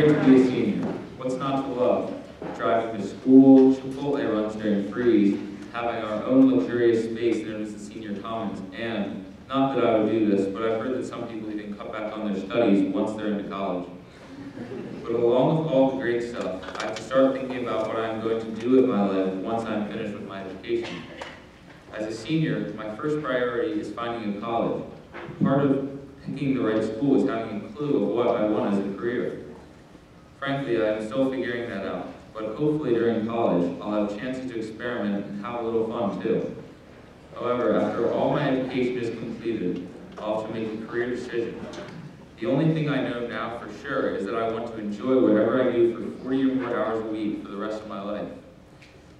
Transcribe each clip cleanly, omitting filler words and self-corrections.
great to be a senior. What's not to love? Driving to school, Chipotle runs during freeze, having our own luxurious space known as the senior commons, and, not that I would do this, but I've heard that some people even cut back on their studies once they're into college. But along with all the great stuff, I have to start thinking about what I'm going to do with my life once I'm finished with my education. As a senior, my first priority is finding a college. Part of picking the right school is having a clue of what I want as a career. Frankly, I am still figuring that out, but hopefully during college, I'll have chances to experiment and have a little fun too. However, after all my education is completed, I'll have to make a career decision. The only thing I know now for sure is that I want to enjoy whatever I do for 40 or more hours a week for the rest of my life.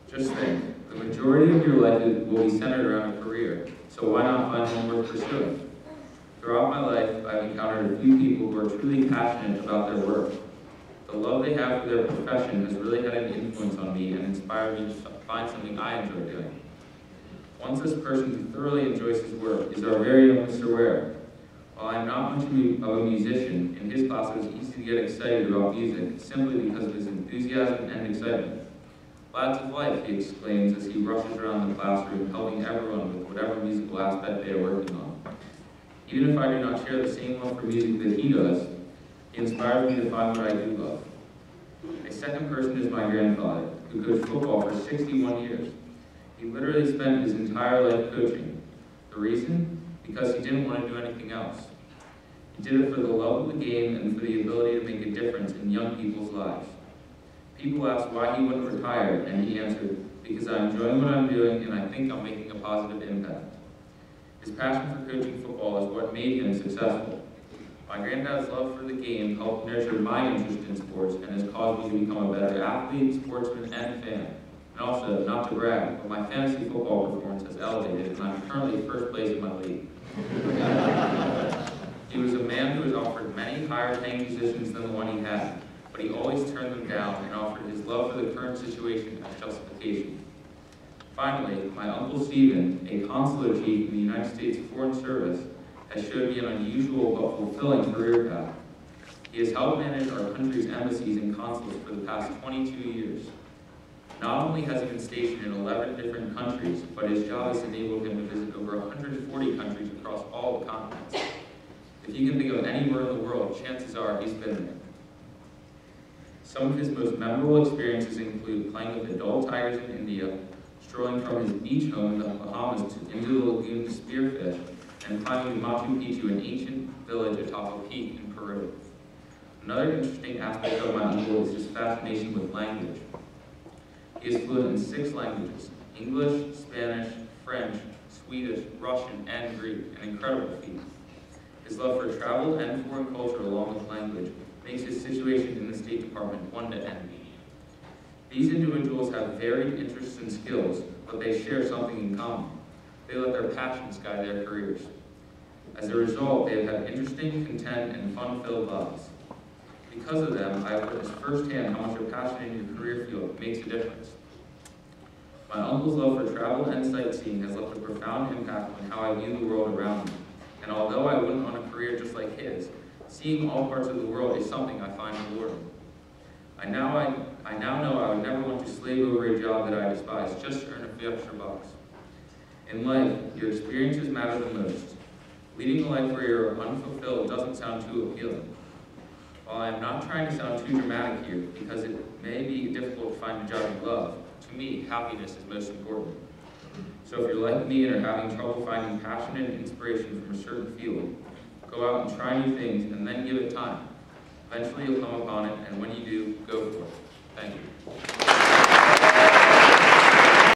Just think, the majority of your life will be centered around a career, so why not find one worth pursuing? Throughout my life, I've encountered a few people who are truly passionate about their work. The love they have for their profession has really had an influence on me and inspired me to find something I enjoy doing. One such person who thoroughly enjoys his work is our very own Mr. Ware. While I'm not much of a musician, in his class it was easy to get excited about music simply because of his enthusiasm and excitement. Lads of life, he exclaims as he rushes around the classroom, helping everyone with whatever musical aspect they are working on. Even if I do not share the same love for music that he does, he inspires me to find what I do love. A second person is my grandfather, who coached football for 61 years. He literally spent his entire life coaching. The reason? Because he didn't want to do anything else. He did it for the love of the game and for the ability to make a difference in young people's lives. People asked why he wouldn't retire, and he answered, because I'm enjoying what I'm doing and I think I'm making a positive impact. His passion for coaching football is what made him successful. My granddad's love for the game helped nurture my interest in sports and has caused me to become a better athlete, sportsman, and fan. And also, not to brag, but my fantasy football performance has elevated, and I'm currently first place in my league. He was a man who was offered many higher-paying positions than the one he had, but he always turned them down and offered his love for the current situation as justification. Finally, my Uncle Stephen, a consular chief in the United States Foreign Service, has showed me an unusual but fulfilling career path. He has helped manage our country's embassies and consulates for the past 22 years. Not only has he been stationed in 11 different countries, but his job has enabled him to visit over 140 countries across all the continents. If you can think of anywhere in the world, chances are he's been there. Some of his most memorable experiences include playing with adult tigers in India, strolling from his beach home in the Bahamas into the lagoon to spearfish, and climbing Machu Picchu, an ancient village atop a peak in Peru. Another interesting aspect of my uncle is his fascination with language. He is fluent in 6 languages: English, Spanish, French, Swedish, Russian, and Greek, an incredible feat. His love for travel and foreign culture along with language makes his situation in the State Department one to envy. These individuals have varied interests and skills, but they share something in common. They let their passions guide their careers. As a result, they have had interesting, content, and fun-filled lives. Because of them, I have witnessed firsthand how much a passion in your career field makes a difference. My uncle's love for travel and sightseeing has left a profound impact on how I view the world around me. And although I wouldn't want a career just like his, seeing all parts of the world is something I find rewarding. I now know I would never want to slave over a job that I despise just to earn a few extra bucks. In life, your experiences matter the most. Leading a life where you're unfulfilled doesn't sound too appealing. While I'm not trying to sound too dramatic here, because it may be difficult to find a job you love, to me, happiness is most important. So if you're like me and are having trouble finding passion and inspiration from a certain field, go out and try new things and then give it time. Eventually you'll come upon it, and when you do, go for it. Thank you.